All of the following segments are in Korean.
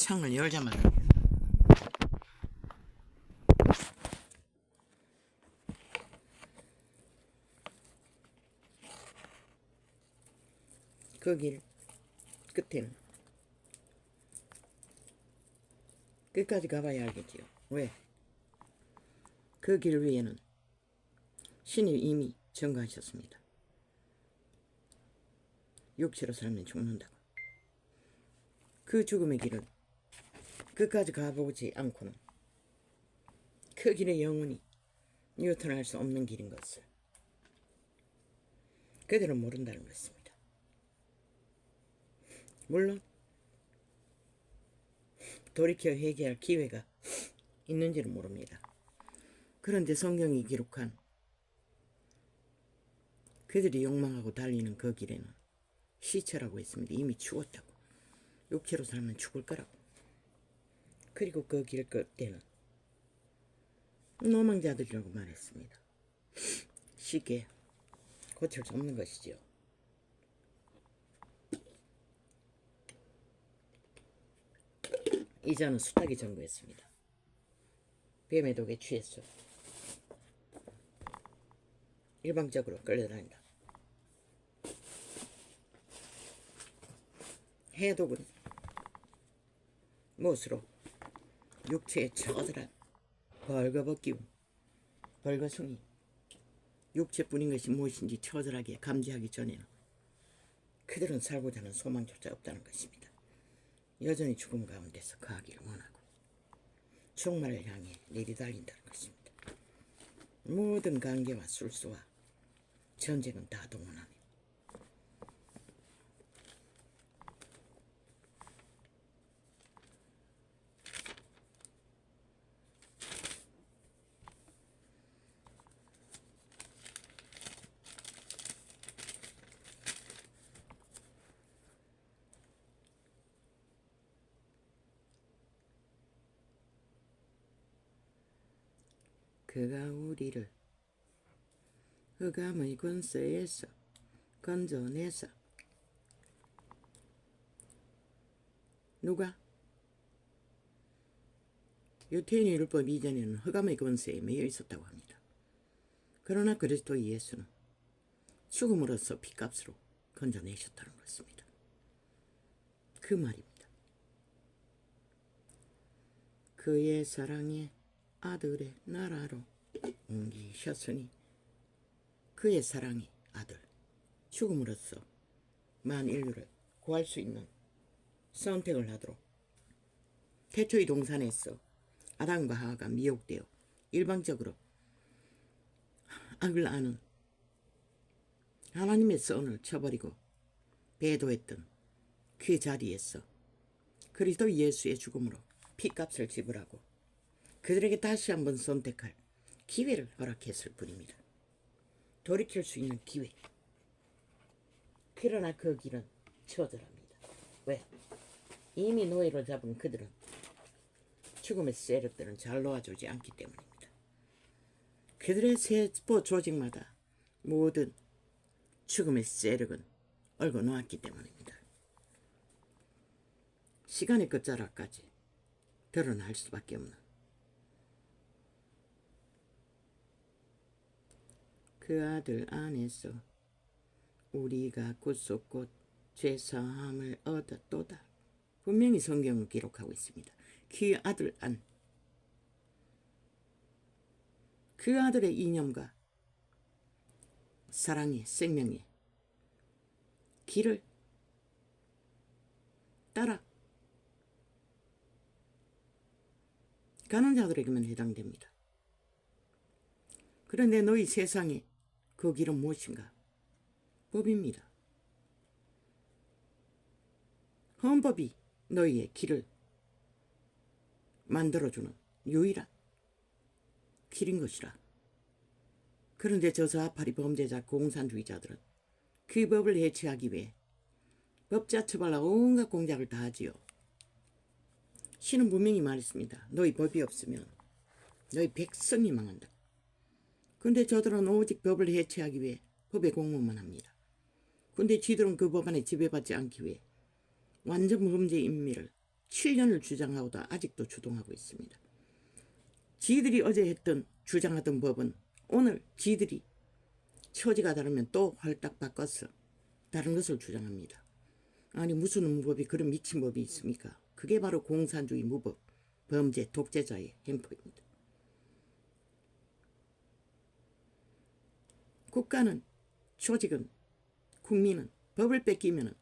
창을 열자마자 그 길 끝에는 끝까지 가봐야 알겠지요. 왜? 그 길 위에는 신이 이미 증거하셨습니다. 육체로 살면 죽는다고. 그 죽음의 길을 끝까지 가보지 않고는 그 길의 영혼이 유턴할 수 없는 길인 것을 그들은 모른다는 것입니다. 물론 돌이켜 회개할 기회가 있는지는 모릅니다. 그런데 성경이 기록한 그들이 욕망하고 달리는 그 길에는 시체라고 했습니다. 이미 죽었다고. 육체로 살면 죽을 거라고. 그리고 그 길 끝에는 노망자들이라고 말했습니다. 쉽게 고칠 수 없는 것이지요. 이자는 수탉이 전구했습니다. 뱀의 독에 취했어. 일방적으로 끌려다닌다. 해독은 무엇으로? 육체의 처절한 벌거벗기움, 벌거숭이, 육체뿐인 것이 무엇인지 처절하게 감지하기 전에는 그들은 살고자 하는 소망조차 없다는 것입니다. 여전히 죽음 가운데서 가기를 원하고 종말을 향해 내리달린다는 것입니다. 모든 관계와 술수와 전쟁은 다 동원하며 그가 우리를 흑암의 권세에서 건져내서 누가? 유태인의 율법 이전에는 흑암의 권세에 매여 있었다고 합니다. 그러나 그리스도 예수는 죽음으로써 피값으로 건져내셨다는 것입니다. 그 말입니다. 그의 사랑의 아들의 나라로 옮기셨으니 그의 사랑의 아들 죽음으로써 만인류를 구할 수 있는 선택을 하도록 태초의 동산에서 아담과 하와가 미혹되어 일방적으로 악을 아는 하나님의 선을 쳐버리고 배도했던 그 자리에서 그리스도 예수의 죽음으로 피값을 지불하고 그들에게 다시 한번 선택할 기회를 허락했을 뿐입니다. 돌이킬 수 있는 기회. 그러나 그 길은 처절합니다. 왜? 이미 노예로 잡은 그들은 죽음의 세력들은 잘 놓아주지 않기 때문입니다. 그들의 세포 조직마다 모든 죽음의 세력은 얽어 놓았기 때문입니다. 시간의 끝자락까지 드러날 수밖에 없는 그 아들 안에서 우리가 구속 곧 죄사함을 얻었도다. 분명히 성경은 기록하고 있습니다. 그 아들 안, 그 아들의 이념과 사랑의 생명의 길을 따라 가는 자들에게만 해당됩니다. 그런데 너희 세상에 그 길은 무엇인가? 법입니다. 헌법이 너희의 길을 만들어주는 유일한 길인 것이라. 그런데 저 사파리 범죄자 공산주의자들은 그 법을 해치하기 위해 법자 처벌과 온갖 공작을 다 하지요. 신은 분명히 말했습니다. 너희 법이 없으면 너희 백성이 망한다. 근데 저들은 오직 법을 해체하기 위해 법의 공무만 합니다. 근데 지들은 그 법 안에 지배받지 않기 위해 완전 범죄 인미를 7년을 주장하고도 아직도 주동하고 있습니다. 지들이 어제 주장하던 법은 오늘 지들이 처지가 다르면 또 헐딱 바꿔서 다른 것을 주장합니다. 아니 무슨 법이 그런 미친 법이 있습니까? 그게 바로 공산주의 무법, 범죄, 독재자의 행포입니다. 국가는, 조직은, 국민은 법을 뺏기면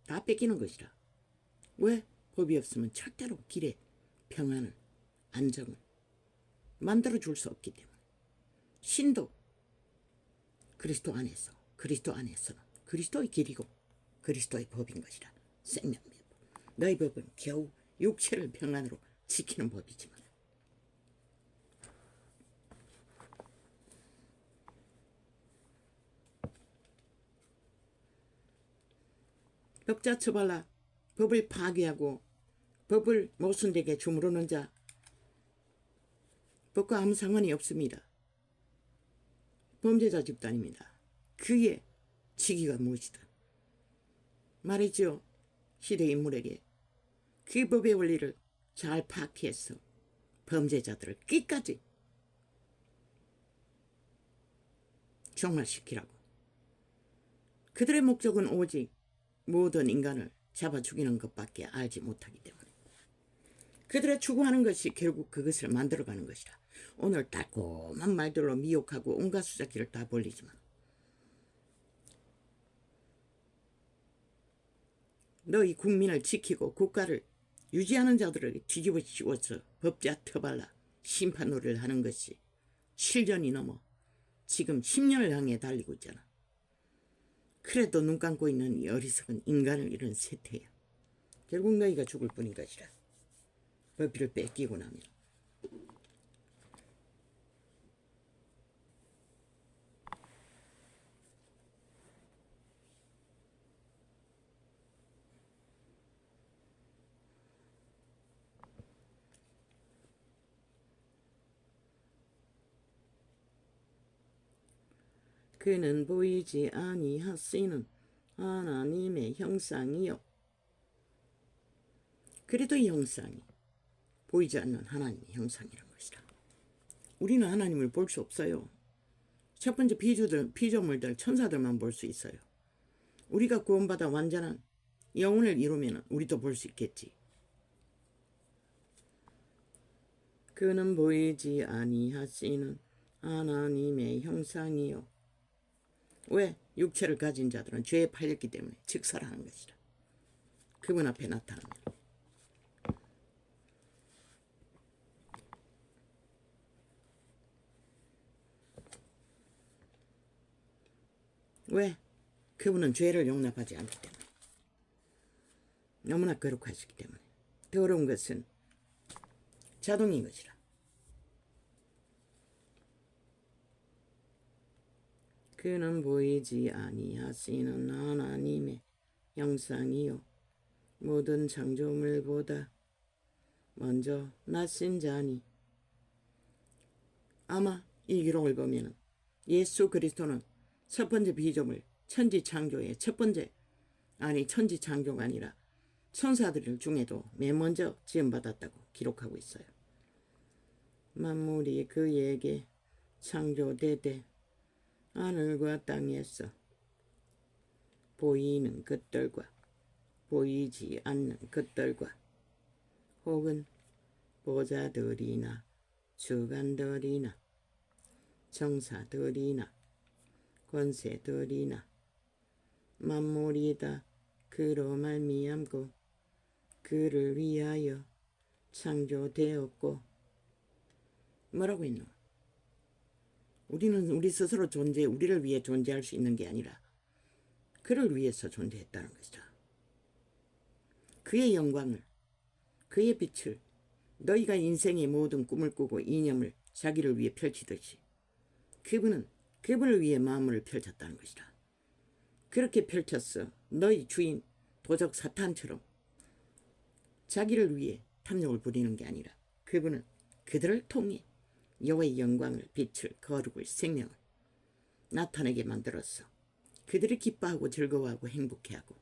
다 뺏기는 것이라. 왜? 법이 없으면 절대로 길에 평안을, 안정을 만들어줄 수 없기 때문에. 신도 그리스도 안에서는 그리스도의 길이고 그리스도의 법인 것이라. 생명의 법. 너희 법은 겨우 육체를 평안으로 지키는 법이지만 법자 처벌라 법을 파괴하고 법을 모순되게 주무르는 자 법과 아무 상관이 없습니다. 범죄자 집단입니다. 그의 직위가 무엇이든 말이죠. 시대 인물에게 그 법의 원리를 잘 파악해서 범죄자들을 끝까지 종말시키라고. 그들의 목적은 오직 모든 인간을 잡아 죽이는 것밖에 알지 못하기 때문에 그들의 추구하는 것이 결국 그것을 만들어가는 것이라. 오늘 달콤한 말들로 미혹하고 온갖 수작기를 다 벌리지만 너희 국민을 지키고 국가를 유지하는 자들에게 뒤집어 씌워서 법자 터발라 심판 노래를 하는 것이 7년이 넘어 지금 10년을 향해 달리고 있잖아. 그래도 눈 감고 있는 이 어리석은 인간을 잃은 세태야. 결국 너희가 죽을 뿐인 것이라. 법비를 뺏기고 나면. 그는 보이지 아니하시는 하나님의 형상이요. 그래도 이 형상이 보이지 않는 하나님의 형상이란 것이라. 우리는 하나님을 볼 수 없어요. 첫 번째 피조물들 천사들만 볼 수 있어요. 우리가 구원받아 완전한 영혼을 이루면 우리도 볼 수 있겠지. 그는 보이지 아니하시는 하나님의 형상이요. 왜? 육체를 가진 자들은 죄에 팔렸기 때문에 즉설하는 것이라. 그분 앞에 나타나면. 왜? 그분은 죄를 용납하지 않기 때문에. 너무나 거룩하시기 때문에. 더러운 것은 자동인 것이라. 그는 보이지 아니하시는 하나님의 형상이요. 모든 창조물보다 먼저 나신 자니. 아마 이 기록을 보면 예수 그리스도는 첫 번째 피조물 천지창조의 첫 번째, 천지창조가 아니라 천사들 중에도 맨 먼저 지음받았다고 기록하고 있어요. 만물이 그에게 창조되되 하늘과 땅에서 보이는 것들과 보이지 않는 것들과 혹은 보좌들이나 주관들이나 정사들이나 권세들이나 만물이 다 그로 말미암고 그를 위하여 창조되었고. 뭐라고 했노? 우리는 우리 스스로 우리를 위해 존재할 수 있는 게 아니라 그를 위해서 존재했다는 것이다. 그의 영광을, 그의 빛을, 너희가 인생의 모든 꿈을 꾸고 이념을 자기를 위해 펼치듯이 그분은 그분을 위해 마음을 펼쳤다는 것이다. 그렇게 펼쳤어. 너희 주인 도적 사탄처럼 자기를 위해 탐욕을 부리는 게 아니라 그분은 그들을 통해 여호와의 영광을, 빛을, 거룩을, 생명을 나타내게 만들었어. 그들이 기뻐하고 즐거워하고 행복해하고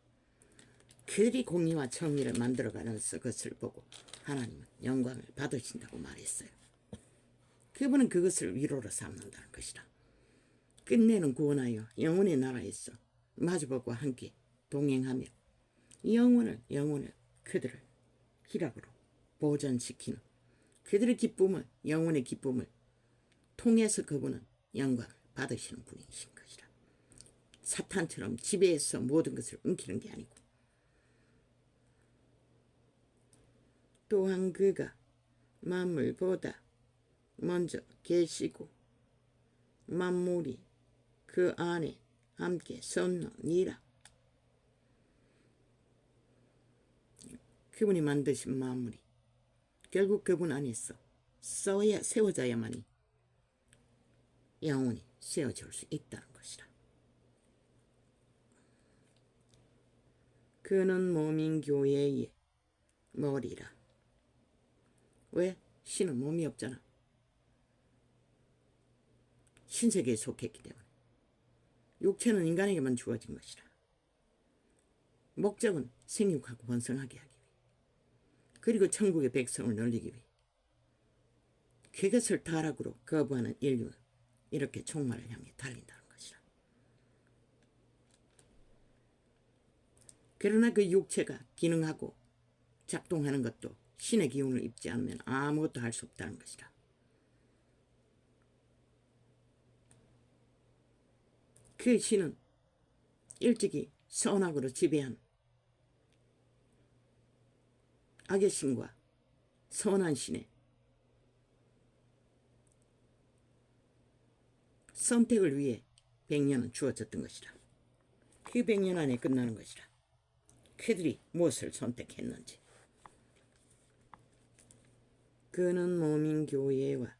그들이 공의와 정의를 만들어가는 것을 보고 하나님은 영광을 받으신다고 말했어요. 그분은 그것을 위로로 삼는다는 것이다. 끝내는 구원하여 영혼의 나라에서 마주보고 함께 동행하며 영혼을 그들을 희락으로 보존시키는 그들의 기쁨을 영혼의 기쁨을 통해서 그분은 영광을 받으시는 분이신 것이라. 사탄처럼 지배해서 모든 것을 엉키는 게 아니고 또한 그가 만물보다 먼저 계시고 만물이 그 안에 함께 섰느니라. 그분이 만드신 만물이 결국 그분 안에서 세워져야만이 영원히 세워질 수 있다는 것이라. 그는 몸인 교회의 머리라. 왜? 신은 몸이 없잖아. 신세계에 속했기 때문에. 육체는 인간에게만 주어진 것이라. 목적은 생육하고 번성하게 하기 위해. 그리고 천국의 백성을 늘리기 위해. 그것을 타락으로 거부하는 인류는 이렇게 종말을 향해 달린다는 것이라. 그러나 그 육체가 기능하고 작동하는 것도 신의 기운을 입지 않으면 아무것도 할 수 없다는 것이라. 그 신은 일찍이 선악으로 지배한 악의 신과 선한 신의 선택을 위해 100년은 주어졌던 것이라. 그 100년 안에 끝나는 것이라. 그들이 무엇을 선택했는지. 그는 몸인 교회와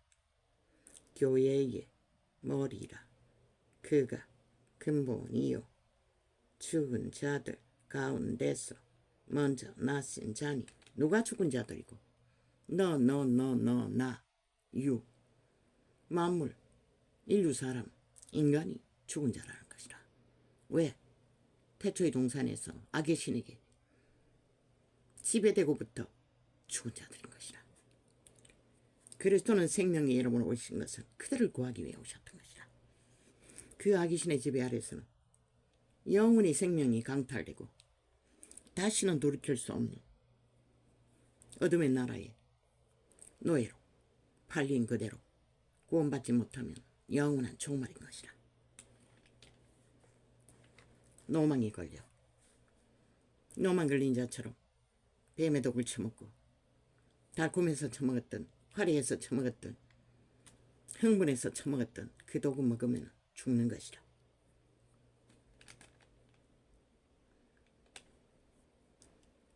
교회의 머리라. 그가 근본이요 죽은 자들 가운데서 먼저 나신 자니. 누가 죽은 자들이고 나 유 만물 인류 사람 인간이 죽은 자라는 것이라. 왜? 태초의 동산에서 악의 신에게 지배되고부터 죽은 자들인 것이라. 그리스도는 생명의 이름으로 오신 것은 그들을 구하기 위해 오셨던 것이라. 그 악의 신의 지배 아래서는 영원히 생명이 강탈되고 다시는 돌이킬 수 없는 어둠의 나라의 노예로 팔린 그대로 구원받지 못하면 영원한 종말인 것이라. 노망이 걸려 노망 걸린 자처럼 뱀의 독을 처먹고 달콤해서 처먹었던 화려해서 처먹었던 흥분해서 처먹었던 그 독을 먹으면 죽는 것이라.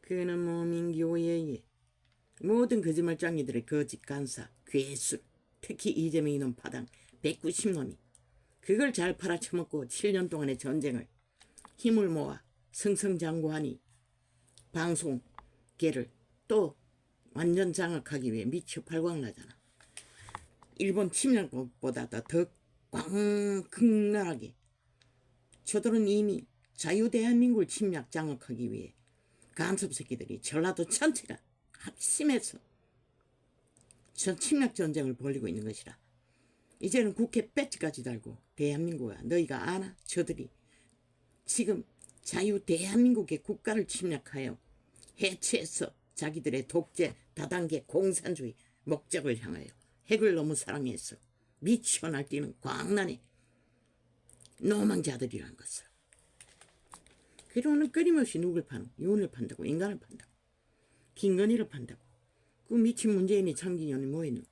그는 몸인 교회에 모든 거짓말장이들의 거짓 간사, 괴술, 특히 이재명이 놈 파당 190놈이 그걸 잘 팔아쳐먹고 7년 동안의 전쟁을 힘을 모아 승승장구하니 방송계를 또 완전 장악하기 위해 미쳐 발광나잖아. 일본 침략보다 더 극렬하게 저들은 이미 자유대한민국을 침략 장악하기 위해 간섭 새끼들이 전라도 전체가 합심해서 전 침략 전쟁을 벌이고 있는 것이라. 이제는 국회 배지까지 달고 대한민국아 너희가 아나? 저들이 지금 자유 대한민국의 국가를 침략하여 해체해서 자기들의 독재 다단계 공산주의 목적을 향하여 핵을 너무 사랑해서 미쳐 날뛰는 광란의 노망자들이라는 것을. 그러는 끊임없이 누굴 파는? 윤을 판다고, 인간을 판다고, 김건희를 판다고. 그 미친 문재인이 참기년이 뭐했노?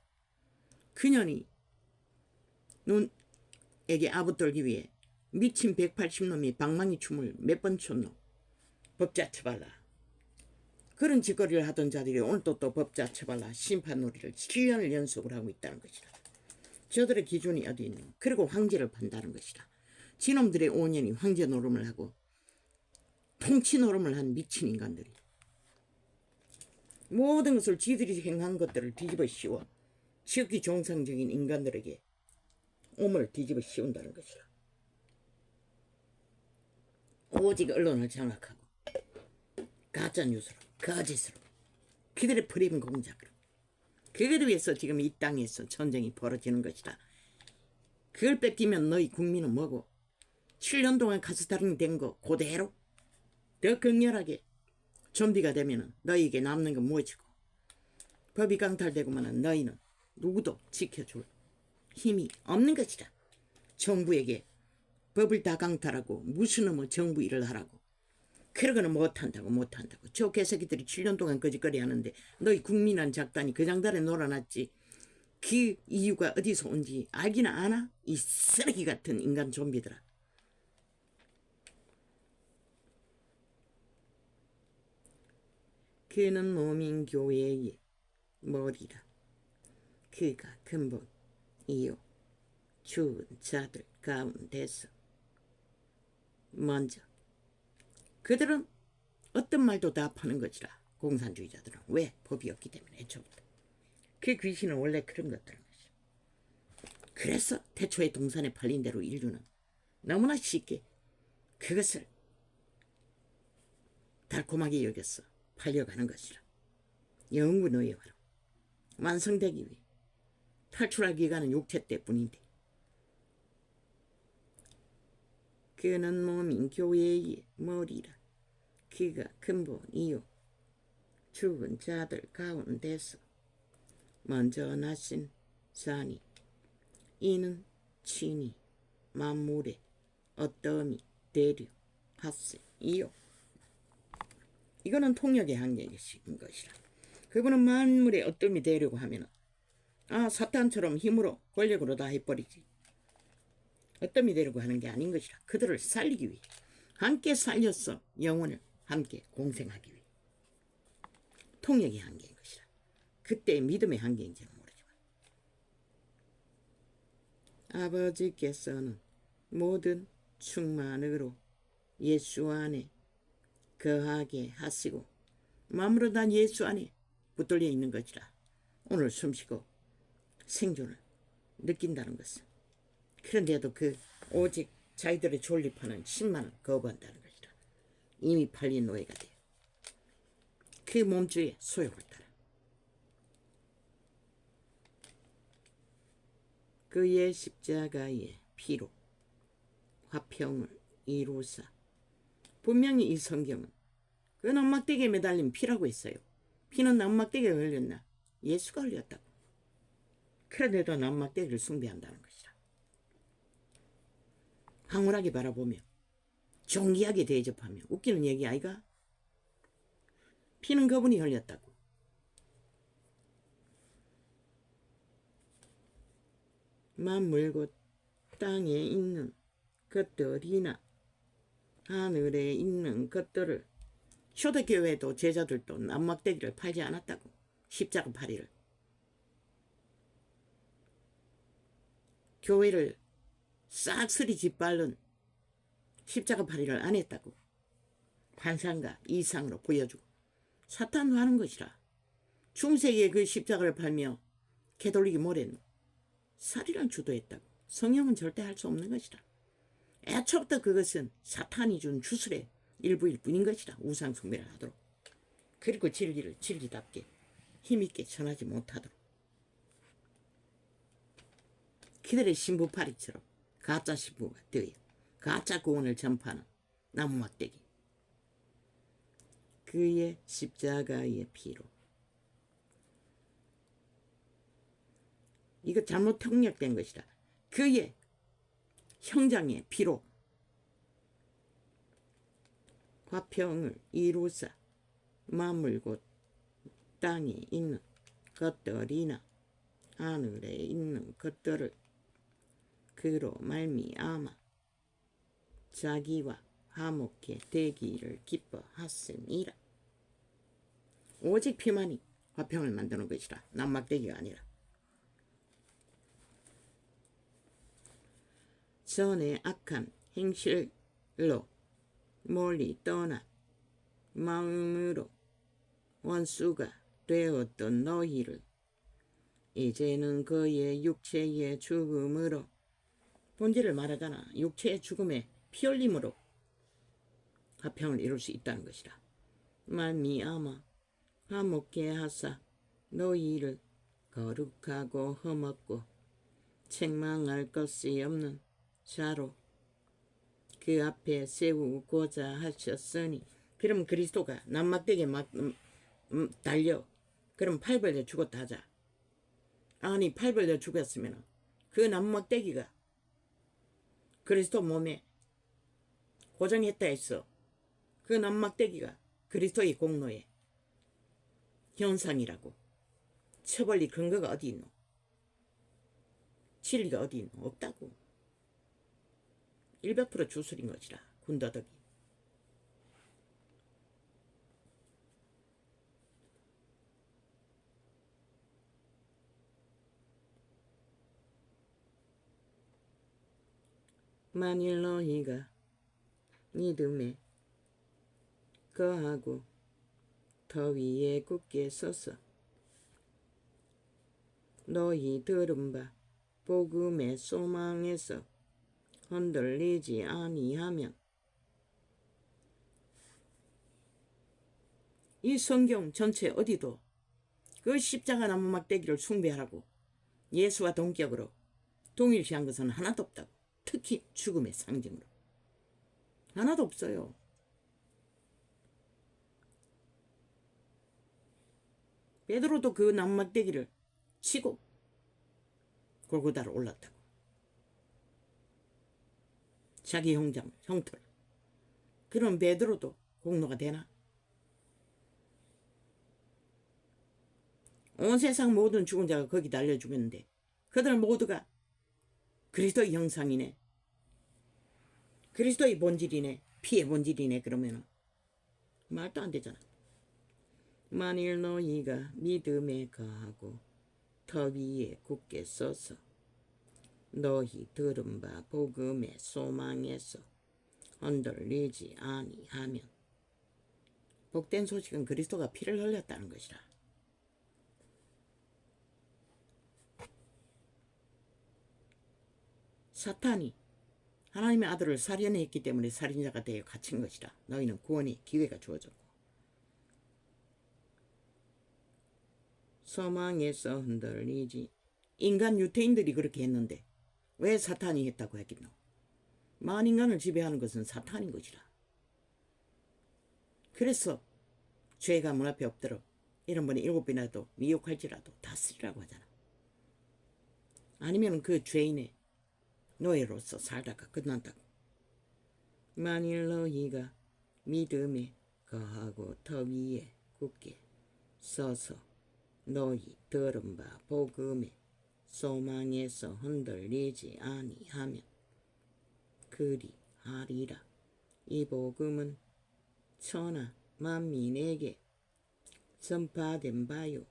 그년이 눈에게 아부 떨기 위해 미친 180놈이 방망이 춤을 몇 번 췄노? 법자 처발라. 그런 짓거리를 하던 자들이 오늘도 또 법자 처발라 심판놀이를 7년을 연속을 하고 있다는 것이다. 저들의 기준이 어디 있노? 그리고 황제를 판다는 것이다. 지놈들의 5년이 황제 노름을 하고 통치 노름을 한 미친 인간들이 모든 것을 지들이 행한 것들을 뒤집어 씌워 지극히 정상적인 인간들에게 몸을 뒤집어 씌운다는 것이다. 오직 언론을 장악하고 가짜뉴스로, 거짓으로, 그들의 프레임 공작으로. 그걸 위해서 지금 이 땅에서 전쟁이 벌어지는 것이다. 그걸 뺏기면 너희 국민은 뭐고? 7년 동안 가스다링 된 거 그대로 더 극렬하게 좀비가 되면 너희에게 남는 건 무엇이고? 법이 강탈되고만 너희는 누구도 지켜줄 힘이 없는 것이다. 정부에게 법을 다 강탈하고 무슨 놈의 정부 일을 하라고. 그러고는 못한다고. 저 개새끼들이 7년 동안 거짓거리 하는데 너희 국민한 작단이 그 장단에 놀아놨지. 그 이유가 어디서 온지 알기는 아나? 이 쓰레기 같은 인간 좀비들아. 그는 노민교회의 머리라. 그가 근본이요 죽은 자들 가운데서 먼저. 그들은 어떤 말도 다 파는 것이라. 공산주의자들은. 왜? 법이 없기 때문에. 애초부터. 그 귀신은 원래 그런 것들인 것이야. 그래서 태초에 동산에 팔린 대로 인류는 너무나 쉽게 그것을 달콤하게 여겼어. 팔려가는 것이라. 영구노예화로 완성되기 위해 탈출할 기간은 육체 때뿐인데. 그는 몸인 교회의 머리라. 그가 근본이요 죽은 자들 가운데서 먼저 나신 자니 이는 친히 만물의 어떠함이 되려 하세요. 이거는 통역의 한계인 것이라. 그분은 만물의 어떠함이 되려고 하면 사탄처럼 힘으로 권력으로 다 해버리지. 어떠함이 되려고 하는 게 아닌 것이라. 그들을 살리기 위해 함께 살렸어. 영혼을 함께 공생하기 위해. 통역의 한계인 것이라. 그때의 믿음의 한계인지는 모르지만 아버지께서는 모든 충만으로 예수 안에 거하게 하시고 마음으로 난 예수 안에 붙들려 있는 것이라. 오늘 숨쉬고 생존을 느낀다는 것은. 그런데도 그 오직 자기들의 존립하는 10만을 거부한다는 것이라. 이미 팔린 노예가 돼. 그 몸주의 소욕을 따라. 그의 십자가의 피로 화평을 이루사. 분명히 이 성경은 그 남막대기에 매달린 피라고 했어요. 피는 남막대기에 흘렸나? 예수가 흘렸다고. 그런데도 남막대기를 숭배한다는 것이라. 황홀하게 바라보며 존귀하게 대접하며. 웃기는 얘기 아이가? 피는 그분이 흘렸다고. 만물 곧 땅에 있는 것들이나 하늘에 있는 것들을. 초대교회도 제자들도 남막대기를 팔지 않았다고. 십자가 파리를. 교회를 싹쓸이 짓밟는 십자가 파리를 안 했다고. 환상과 이상으로 보여주고. 사탄도 하는 것이라. 중세기에 그 십자가를 팔며 개돌리기 뭐랬노? 살이랑 주도했다고. 성령은 절대 할 수 없는 것이라. 애초부터 그것은 사탄이 준 주술의 일부일 뿐인 것이라. 우상 숭배를 하도록. 그리고 진리를 진리답게 힘있게 전하지 못하도록. 그들의 신부파리처럼 가짜 신부가 되어 가짜 구원을 전파하는 나무막대기. 그의 십자가의 피로. 이거 잘못 통역된 것이라. 그의 형장의 피로 화평을 이루사. 만물 곧 땅에 있는 것들이나 하늘에 있는 것들을 그로 말미암아 자기와 화목해 되기를 기뻐하시니라. 오직 피만이 화평을 만드는 것이라. 남막대기가 아니라. 전에 악한 행실로 멀리 떠나 마음으로 원수가 되었던 너희를 이제는 그의 육체의 죽음으로. 본질을 말하잖아. 육체의 죽음에 피 흘림으로 화평을 이룰 수 있다는 것이라. 말미암아 화목케 하사 너희를 거룩하고 흠없고 책망할 것이 없는 자로 그 앞에 세우고자 하셨으니. 그럼 그리스도가 남막대기에 막 달려. 그럼 팔 벌려 죽었다 하자. 아니, 팔 벌려 죽었으면 그 남막대기가 그리스도 몸에 고정했다 했어. 그 남막대기가 그리스도의 공로의 현상이라고. 처벌리 근거가 어디 있노? 진리가 어디 있노? 없다고. 100% 주술인 것이라. 군더더기. 만일 너희가 믿음에 거하고 더 위에 굳게 서서 너희 들은 바 복음의 소망에서 흔들리지 아니하면. 이 성경 전체 어디도 그 십자가 나무 막대기를 숭배하라고 예수와 동격으로 동일시한 것은 하나도 없다고. 특히 죽음의 상징으로 하나도 없어요. 베드로도 그 나무 막대기를 치고 골고다로 올랐다고. 자기 형틀. 그럼 베드로도 공로가 되나? 온 세상 모든 죽은 자가 거기 달려 죽였는데 그들 모두가 그리스도의 형상이네. 그리스도의 본질이네. 피의 본질이네. 그러면 말도 안 되잖아. 만일 너희가 믿음에 거하고 더 위에 굳게 서서 너희 들은 바 복음의 소망에서 흔들리지 아니하면. 복된 소식은 그리스도가 피를 흘렸다는 것이라. 사탄이 하나님의 아들을 살인했기 때문에 살인자가 되어 갇힌 것이라. 너희는 구원의 기회가 주어졌고 소망에서 흔들리지. 인간 유태인들이 그렇게 했는데 왜 사탄이 했다고 했겠노? 만인간을 지배하는 것은 사탄인 것이라. 그래서 죄가 문 앞에 없도록 1번에 7번이라도 미혹할지라도 다스리라고 하잖아. 아니면 그 죄인의 노예로서 살다가 끝난다고. 만일 너희가 믿음에 거하고 더 위에 굳게 서서 너희 들은 바 복음의 소망에서 흔들리지 아니하면 그리하리라. 이 복음은 천하 만민에게 전파된 바요.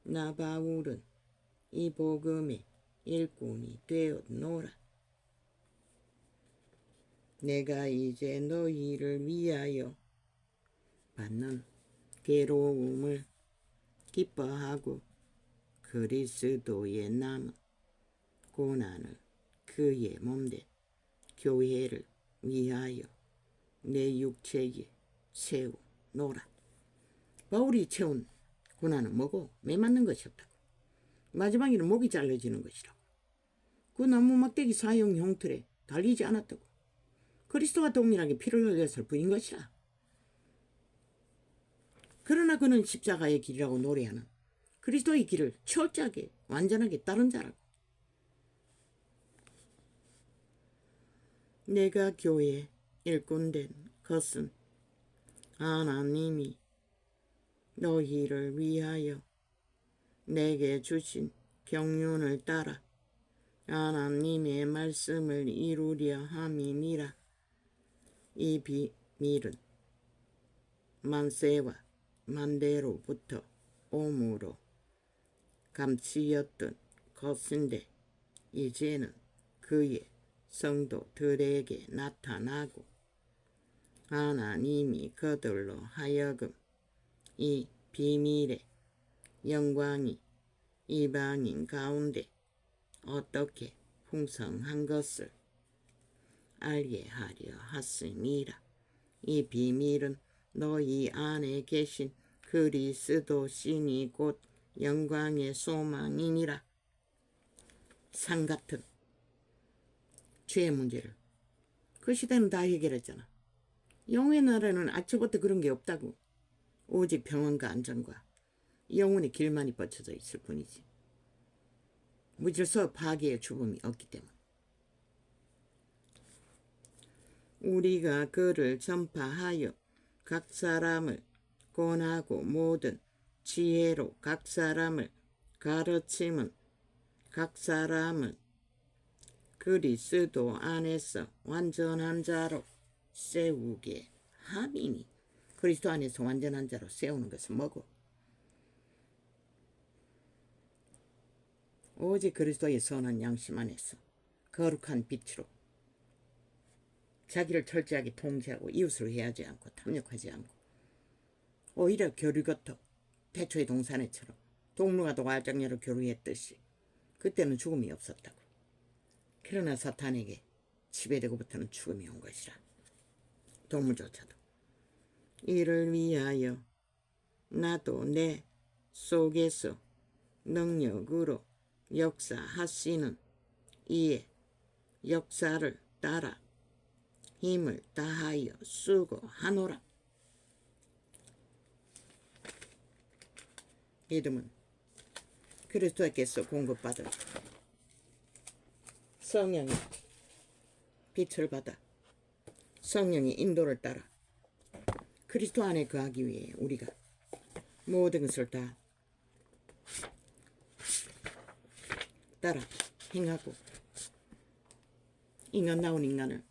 나 바울은 이 복음의 일꾼이 되었노라. 내가 이제 너희를 위하여 받는 괴로움을 기뻐하고 그리스도의 남은 고난을 그의 몸된 교회를 위하여 내 육체에 세우노라. 바울이 채운 고난은 뭐고? 매맞는 것이 없다고. 마지막에는 목이 잘라지는 것이라고. 그 나무 막대기 사형 형틀에 달리지 않았다고. 그리스도와 동일하게 피를 흘렸을 뿐인 것이라. 그러나 그는 십자가의 길이라고 노래하는 그리스도의 길을 철저하게 완전하게 따른 자라고. 내가 교회에 일꾼된 것은 하나님이 너희를 위하여 내게 주신 경륜을 따라 하나님의 말씀을 이루려 함이니라. 이 비밀은 만세와 만대로부터 오므로 감추었던 것인데 이제는 그의 성도들에게 나타나고 하나님이 그들로 하여금 이 비밀의 영광이 이방인 가운데 어떻게 풍성한 것을 알게 하려 하심이라. 이 비밀은 너희 안에 계신 그리스도 신이 곧 영광의 소망이니라. 상 같은 죄의 문제를 그 시대는 다 해결했잖아. 영혼의 나라는 아초부터 그런 게 없다고. 오직 평안과 안전과 영혼의 길만이 뻗쳐져 있을 뿐이지. 무질서 파괴의 죽음이 없기 때문에. 우리가 그를 전파하여 각 사람을 권하고 모든 지혜로 각 사람을 가르침은 각 사람을 그리스도 안에서 완전한 자로 세우게 함이니. 그리스도 안에서 완전한 자로 세우는 것은 뭐고? 오직 그리스도의 선한 양심 안에서 거룩한 빛으로 자기를 철저하게 통제하고 이웃을 해하지 않고 탐욕하지 않고 오히려 교류겉도 태초의 동산애처럼 동물과 도알장녀로 교류했듯이 그때는 죽음이 없었다고. 그러나 사탄에게 지배되고부터는 죽음이 온 것이라. 동물조차도. 이를 위하여 나도 내 속에서 능력으로 역사하시는 이의 역사를 따라 힘을 다하여 수고하노라. 믿음은 그리스도께서 공급받은 성령의 빛을 받아 성령의 인도를 따라 그리스도 안에 거하기 위해 우리가 모든 것을 다 따라 행하고 인간다운 인간을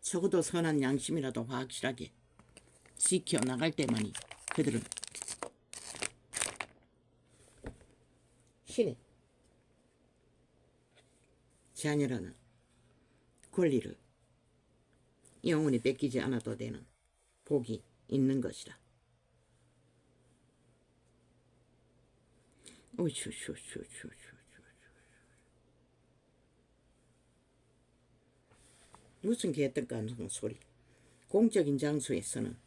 적어도 선한 양심이라도 확실하게 지켜나갈 때만이 그들은 신의 자녀라는 권리를 영원히 뺏기지 않아도 되는 복이 있는 것이라. 무슨 개떡같은 소리. 공적인 장소에서는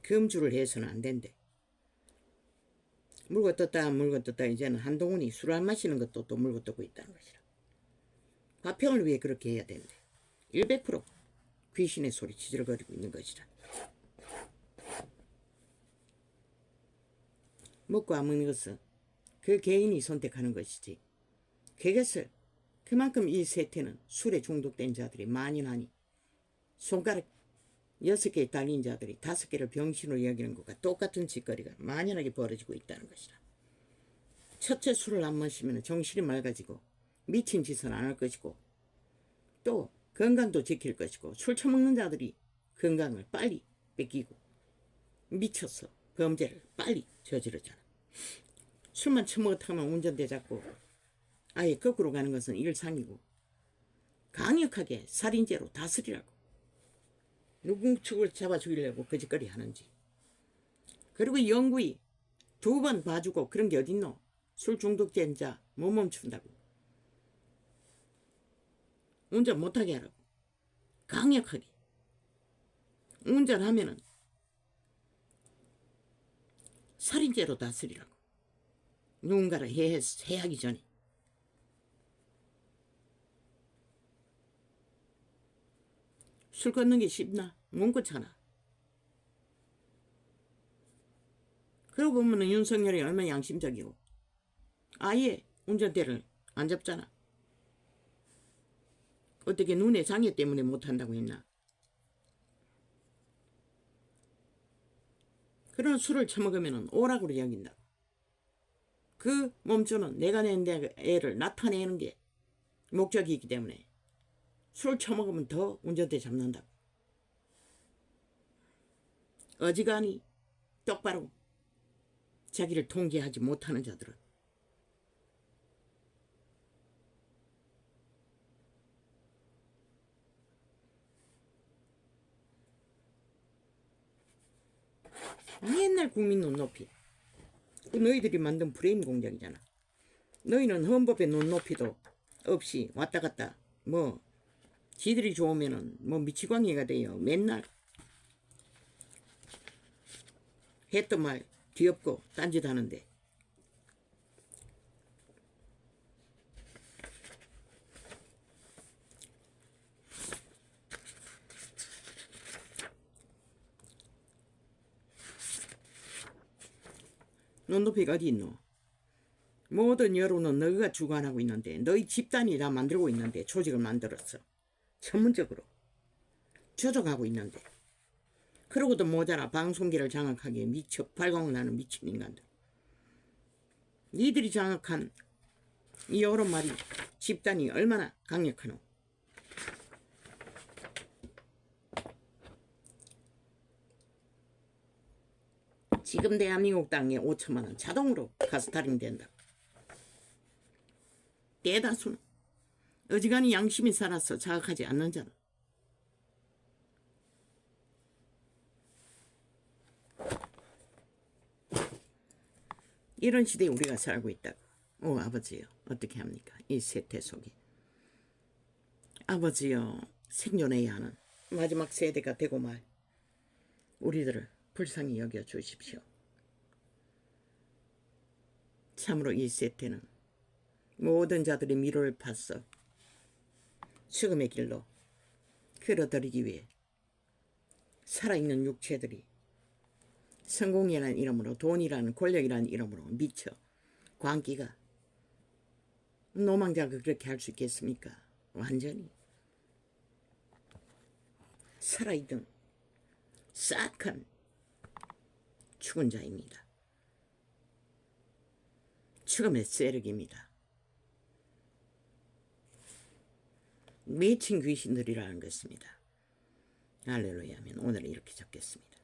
금주를 해서는 안 된대. 물고 떴다 이제는 한동훈이 술 안 마시는 것도 또 물고 뜨고 있다는 것이라. 화평을 위해 그렇게 해야 된대. 100% 귀신의 소리 지질거리고 있는 것이라. 먹고 안 먹는 것은 그 개인이 선택하는 것이지. 그것을 그만큼 이 세태는 술에 중독된 자들이 만연하니 손가락 6개에 달린 자들이 5개를 병신으로 여기는 것과 똑같은 짓거리가 만연하게 벌어지고 있다는 것이라. 첫째, 술을 안 마시면 정신이 맑아지고 미친 짓은 안 할 것이고 또 건강도 지킬 것이고, 술 처먹는 자들이 건강을 빨리 뺏기고 미쳐서 범죄를 빨리 저지르잖아. 술만 처먹었다면 운전대 잡고 아예 거꾸로 가는 것은 일상이고 강력하게 살인죄로 다스리라고. 누구 축을 잡아 죽이려고 거짓거리 하는지. 그리고 영구히 2번 봐주고 그런 게 어딨노. 술 중독된 자 못 멈춘다고. 운전 못하게 하라고. 강력하게. 운전하면은 살인죄로 다스리라고. 누군가를 해하기 전에. 술 끊는 게 쉽나? 못 끊잖아. 그러고 보면 윤석열이 얼마나 양심적이고 아예 운전대를 안 잡잖아. 어떻게 눈의 장애 때문에 못한다고 했나? 그런 술을 처먹으면 오락으로 여긴다고. 그 몸주는 내가 낸 애를 나타내는 게 목적이기 때문에 술 처먹으면 더 운전대 잡는다고. 어지간히 똑바로 자기를 통제하지 못하는 자들은 옛날 국민 눈높이, 너희들이 만든 프레임 공작이잖아. 너희는 헌법의 눈높이도 없이 왔다 갔다 지들이 좋으면은 미치광이가 돼요. 맨날 했던 말 뒤엎고 딴짓 하는데 눈높이가 어디 있노? 모든 여론은 너희가 주관하고 있는데 너희 집단이 다 만들고 있는데 조직을 만들었어. 전문적으로 조종하고 있는데 그러고도 모자라 방송계를 장악하기에 미쳐 발광나는 미친 인간들. 니들이 장악한 이 여론말이 집단이 얼마나 강력하노? 지금 대한민국 땅에 5천만 원 자동으로 가스타링 된다. 대다수는 어지간히 양심이 살아서 자각하지 않는 자는 이런 시대에 우리가 살고 있다고. 오 아버지요 어떻게 합니까? 이 세태 속에 아버지요 생존해야 하는 마지막 세대가 되고 말 우리들을 불쌍히 여겨주십시오. 참으로 이 세태는 모든 자들의 미로를 팠어 죽음의 길로 끌어들이기 위해 살아있는 육체들이 성공이라는 이름으로 돈이라는 권력이라는 이름으로 미쳐 광기가 노망자가 그렇게 할 수 있겠습니까? 완전히 살아있던 싹한 죽은 자입니다. 죽음의 세력입니다. 미친 귀신들이라는 것입니다. 할렐루야면 오늘 이렇게 적겠습니다.